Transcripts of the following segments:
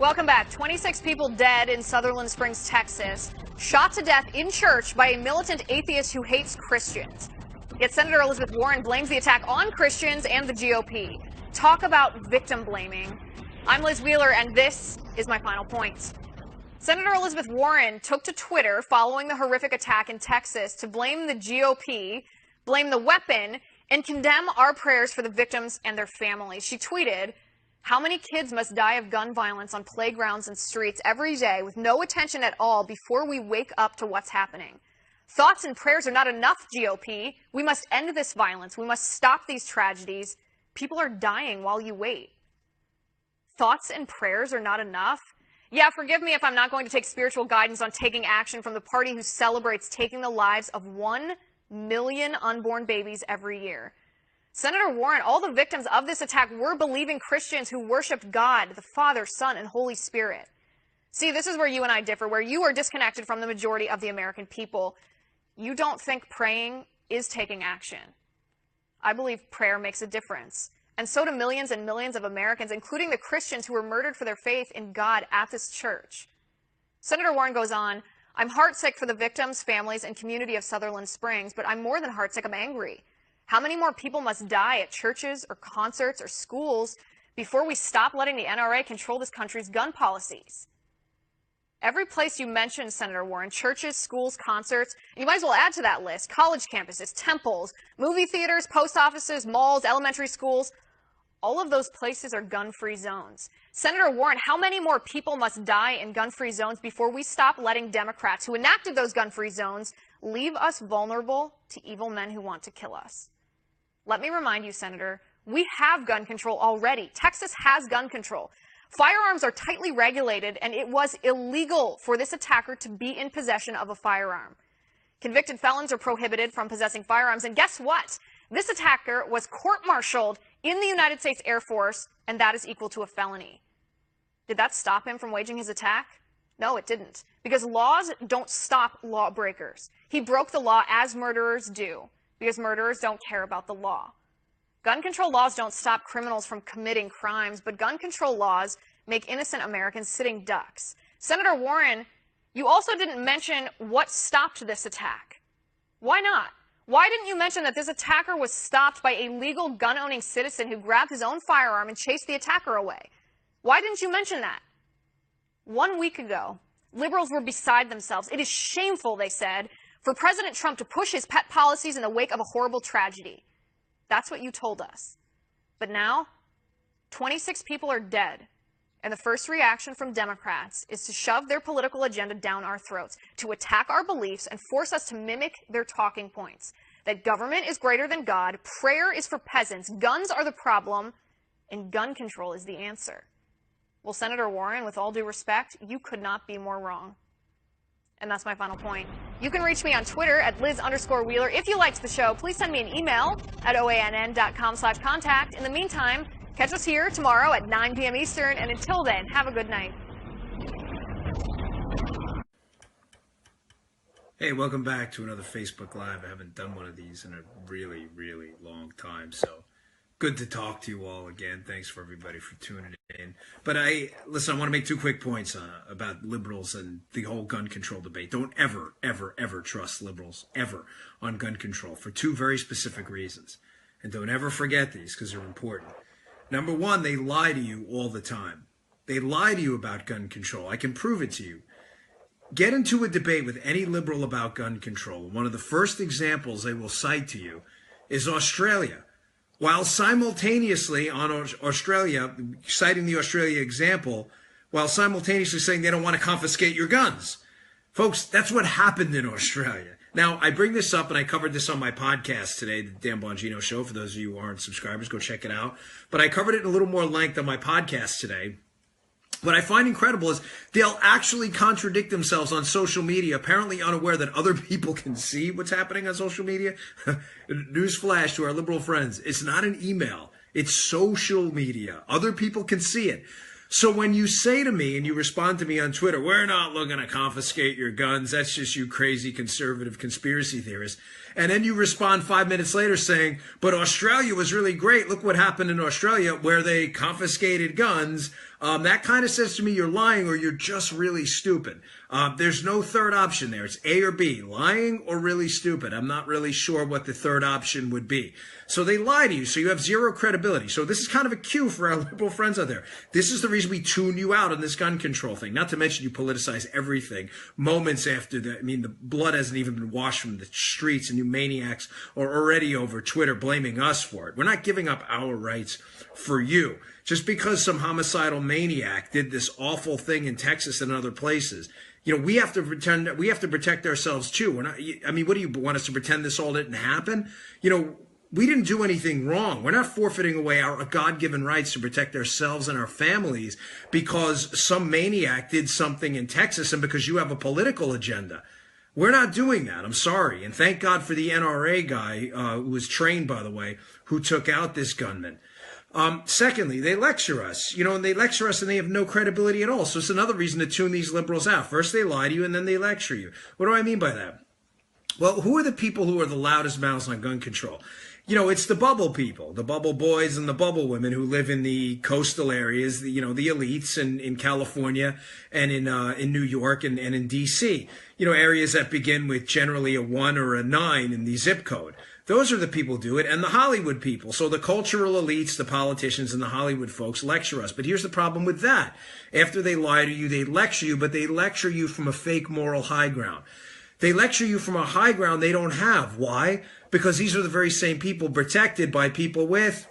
Welcome back. 26 people dead in Sutherland Springs, Texas, shot to death in church by a militant atheist who hates Christians. Yet Senator Elizabeth Warren blames the attack on Christians and the GOP. Talk about victim blaming. I'm Liz Wheeler, and this is my final point. Senator Elizabeth Warren took to Twitter following the horrific attack in Texas to blame the GOP, blame the weapon, and condemn our prayers for the victims and their families. She tweeted, "How many kids must die of gun violence on playgrounds and streets every day with no attention at all before we wake up to what's happening? Thoughts and prayers are not enough, GOP. We must end this violence. We must stop these tragedies. People are dying while you wait." Thoughts and prayers are not enough? Yeah, forgive me if I'm not going to take spiritual guidance on taking action from the party who celebrates taking the lives of 1 million unborn babies every year. Senator Warren, all the victims of this attack were believing Christians who worshiped God, the Father, Son, and Holy Spirit. See, this is where you and I differ, where you are disconnected from the majority of the American people. You don't think praying is taking action. I believe prayer makes a difference. And so do millions and millions of Americans, including the Christians who were murdered for their faith in God at this church. Senator Warren goes on, "I'm heartsick for the victims, families, and community of Sutherland Springs, but I'm more than heartsick, I'm angry. How many more people must die at churches or concerts or schools before we stop letting the NRA control this country's gun policies?" Every place you mentioned, Senator Warren, churches, schools, concerts, and you might as well add to that list college campuses, temples, movie theaters, post offices, malls, elementary schools. All of those places are gun-free zones. Senator Warren, how many more people must die in gun-free zones before we stop letting Democrats who enacted those gun-free zones leave us vulnerable to evil men who want to kill us? Let me remind you, Senator, we have gun control already. Texas has gun control. Firearms are tightly regulated, and it was illegal for this attacker to be in possession of a firearm. Convicted felons are prohibited from possessing firearms, and guess what? This attacker was court-martialed in the United States Air Force, and that is equal to a felony. Did that stop him from waging his attack? No, it didn't, because laws don't stop lawbreakers. He broke the law as murderers do, because murderers don't care about the law. Gun control laws don't stop criminals from committing crimes, but gun control laws make innocent Americans sitting ducks. Senator Warren, you also didn't mention what stopped this attack. Why not? Why didn't you mention that this attacker was stopped by a legal gun-owning citizen who grabbed his own firearm and chased the attacker away? Why didn't you mention that? 1 week ago, liberals were beside themselves. It is shameful, they said, for President Trump to push his pet policies in the wake of a horrible tragedy. That's what you told us. But now, 26 people are dead, and the first reaction from Democrats is to shove their political agenda down our throats, to attack our beliefs and force us to mimic their talking points. That government is greater than God, prayer is for peasants, guns are the problem, and gun control is the answer. Well, Senator Warren, with all due respect, you could not be more wrong. And that's my final point. You can reach me on Twitter at Liz_Wheeler. If you liked the show, please send me an email at oann.com/contact. In the meantime, catch us here tomorrow at 9 p.m. Eastern. And until then, have a good night. Hey, welcome back to another Facebook Live. I haven't done one of these in a really, really long time. So good to talk to you all again. Thanks for everybody for tuning in. But I want to make 2 quick points about liberals and the whole gun control debate. Don't ever, ever, ever trust liberals, ever, on gun control for 2 very specific reasons. And don't ever forget these because they're important. Number 1, they lie to you all the time. They lie to you about gun control. I can prove it to you. Get into a debate with any liberal about gun control. One of the first examples they will cite to you is Australia. While simultaneously on Australia, citing the Australia example, while simultaneously saying they don't want to confiscate your guns. Folks, that's what happened in Australia. Now, I bring this up, and I covered this on my podcast today, the Dan Bongino Show. For those of you who aren't subscribers, go check it out. But I covered it in a little more length on my podcast today. What I find incredible is they'll actually contradict themselves on social media, apparently unaware that other people can see what's happening on social media. Newsflash to our liberal friends. It's not an email. It's social media. Other people can see it. So when you say to me and you respond to me on Twitter, "We're not looking to confiscate your guns. That's just you crazy conservative conspiracy theorists." And then you respond 5 minutes later saying, "But Australia was really great. Look what happened in Australia where they confiscated guns." That kind of says to me you're lying or you're just really stupid. There's no third option there. It's A or B, lying or really stupid. I'm not really sure what the third option would be. So they lie to you, so you have zero credibility. So this is kind of a cue for our liberal friends out there. This is the reason we tune you out on this gun control thing. Not to mention you politicize everything moments after the blood hasn't even been washed from the streets, and you maniacs are already over Twitter blaming us for it. We're not giving up our rights for you. Just because some homicidal maniac did this awful thing in Texas and other places, we have to protect ourselves too. We're not, what do you want us to pretend this all didn't happen? We didn't do anything wrong. We're not forfeiting away our God-given rights to protect ourselves and our families because some maniac did something in Texas and because you have a political agenda. We're not doing that. I'm sorry. And thank God for the NRA guy, who was trained, by the way, who took out this gunman. Secondly, they lecture us, and they lecture us and they have no credibility at all. So it's another reason to tune these liberals out. First they lie to you and then they lecture you. What do I mean by that? Well, who are the people who are the loudest mouths on gun control? It's the bubble people, the bubble boys and the bubble women who live in the coastal areas, the elites in California and in New York and in D.C., areas that begin with generally a 1 or a 9 in the zip code. Those are the people who do it, and the Hollywood people. So the cultural elites, the politicians, and the Hollywood folks lecture us. But here's the problem with that. After they lie to you, they lecture you, but they lecture you from a fake moral high ground. They lecture you from a high ground they don't have. Why? Because these are the very same people protected by people with,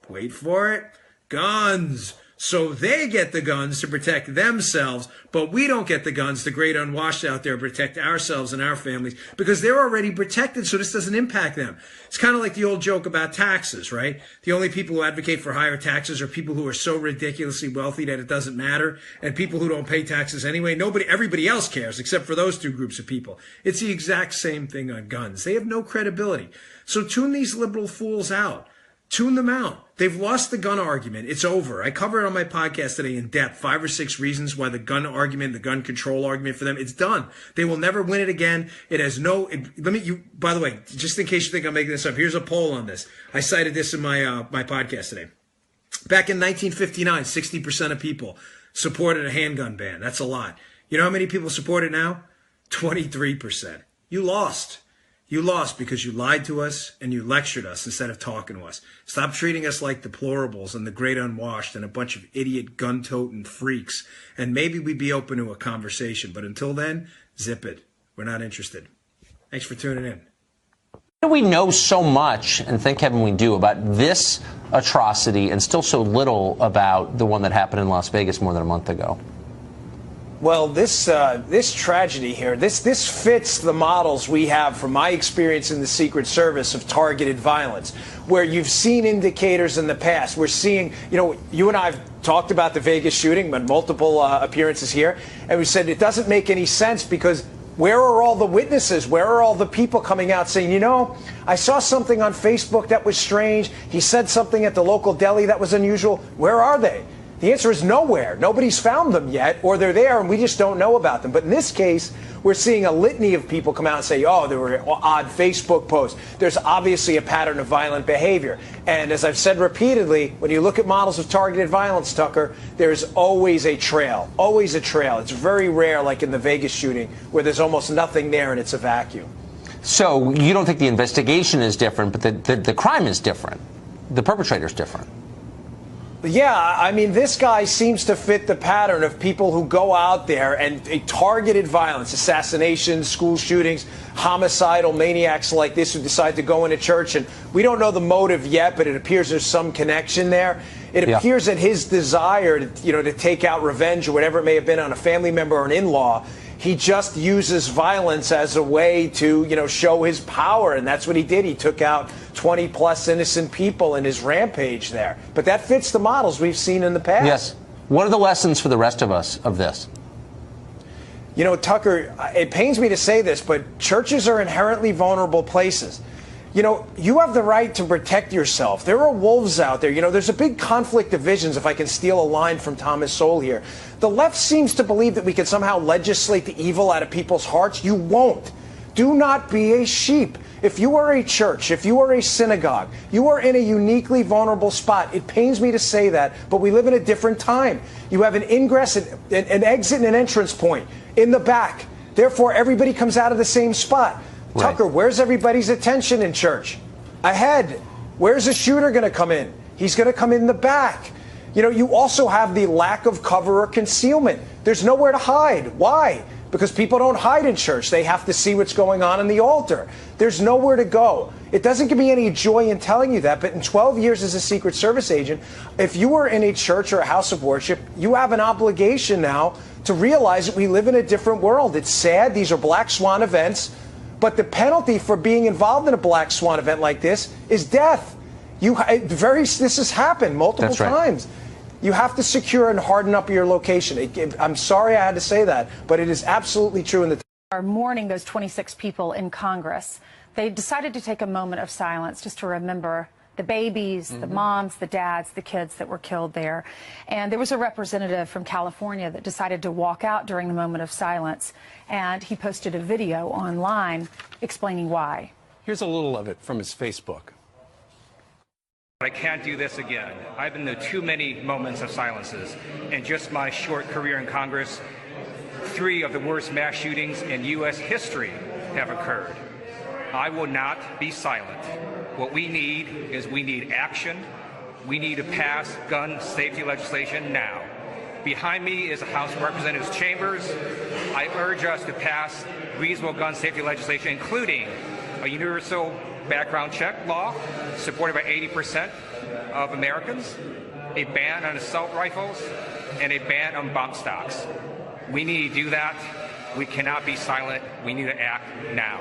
wait for it, guns. So they get the guns to protect themselves, but we don't get the guns, the great unwashed out there, protect ourselves and our families, because they're already protected, so this doesn't impact them. It's kind of like the old joke about taxes, right? The only people who advocate for higher taxes are people who are so ridiculously wealthy that it doesn't matter, and people who don't pay taxes anyway. Everybody else cares, except for those two groups of people. It's the exact same thing on guns. They have no credibility. So tune these liberal fools out. Tune them out. They've lost the gun argument. It's over. I covered it on my podcast today in depth, 5 or 6 reasons why the gun argument, the gun control argument for them, it's done. They will never win it again. It has by the way, just in case you think I'm making this up, here's a poll on this. I cited this in my podcast today. Back in 1959, 60% of people supported a handgun ban. That's a lot. You know how many people support it now? 23%. You lost. You lost because you lied to us and you lectured us instead of talking to us. Stop treating us like deplorables and the great unwashed and a bunch of idiot gun-toting freaks. And maybe we'd be open to a conversation. But until then, zip it. We're not interested. Thanks for tuning in. Why do we know so much, and thank heaven we do, about this atrocity and still so little about the one that happened in Las Vegas more than a month ago? Well, this tragedy here, this fits the models we have from my experience in the Secret Service of targeted violence, where you've seen indicators in the past. We're seeing, you and I have talked about the Vegas shooting, but multiple appearances here, and we said it doesn't make any sense because where are all the witnesses? Where are all the people coming out saying, I saw something on Facebook that was strange. He said something at the local deli that was unusual. Where are they? The answer is nowhere. Nobody's found them yet, or they're there and we just don't know about them. But in this case, we're seeing a litany of people come out and say, there were odd Facebook posts. There's obviously a pattern of violent behavior. And as I've said repeatedly, when you look at models of targeted violence, Tucker, there's always a trail. Always a trail. It's very rare, like in the Vegas shooting, where there's almost nothing there and it's a vacuum. So you don't think the investigation is different, but the crime is different. The perpetrator's different. Yeah, this guy seems to fit the pattern of people who go out there and targeted violence, assassinations, school shootings, homicidal maniacs like this who decide to go into church. And we don't know the motive yet, but it appears there's some connection there. It appears that his desire to take out revenge or whatever it may have been on a family member or an in-law, he just uses violence as a way to, show his power. And that's what he did. He took out 20-plus innocent people in his rampage there. But that fits the models we've seen in the past. Yes. What are the lessons for the rest of us of this? Tucker, it pains me to say this, but churches are inherently vulnerable places. You have the right to protect yourself. There are wolves out there. There's a big conflict of visions, if I can steal a line from Thomas Sowell here. The left seems to believe that we can somehow legislate the evil out of people's hearts. You won't. Do not be a sheep. If you are a church, if you are a synagogue, you are in a uniquely vulnerable spot. It pains me to say that, but we live in a different time. You have an ingress, an exit, and an entrance point in the back. Therefore, everybody comes out of the same spot. Right. Tucker, where's everybody's attention in church? Ahead. Where's the shooter going to come in? He's going to come in the back. You know, you also have the lack of cover or concealment. There's nowhere to hide. Why? Because people don't hide in church. They have to see what's going on in the altar. There's nowhere to go. It doesn't give me any joy in telling you that, but in 12 years as a Secret Service agent, if you were in a church or a house of worship, you have an obligation now to realize that we live in a different world. It's sad. These are black swan events. But the penalty for being involved in a black swan event like this is death. This has happened multiple times. You have to secure and harden up your location. I'm sorry I had to say that, but it is absolutely true. Are mourning those 26 people in Congress. They decided to take a moment of silence just to remember the babies, the moms, the dads, the kids that were killed there. And there was a representative from California that decided to walk out during the moment of silence, and he posted a video online explaining why. Here's a little of it from his Facebook. I can't do this again. I've been through too many moments of silences. In just my short career in Congress, 3 of the worst mass shootings in U.S. history have occurred. I will not be silent. What we need action. We need to pass gun safety legislation now. Behind me is the House of Representatives chambers. I urge us to pass reasonable gun safety legislation, including a universal background check law supported by 80% of Americans, a ban on assault rifles, and a ban on bump stocks. We need to do that. We cannot be silent. We need to act now.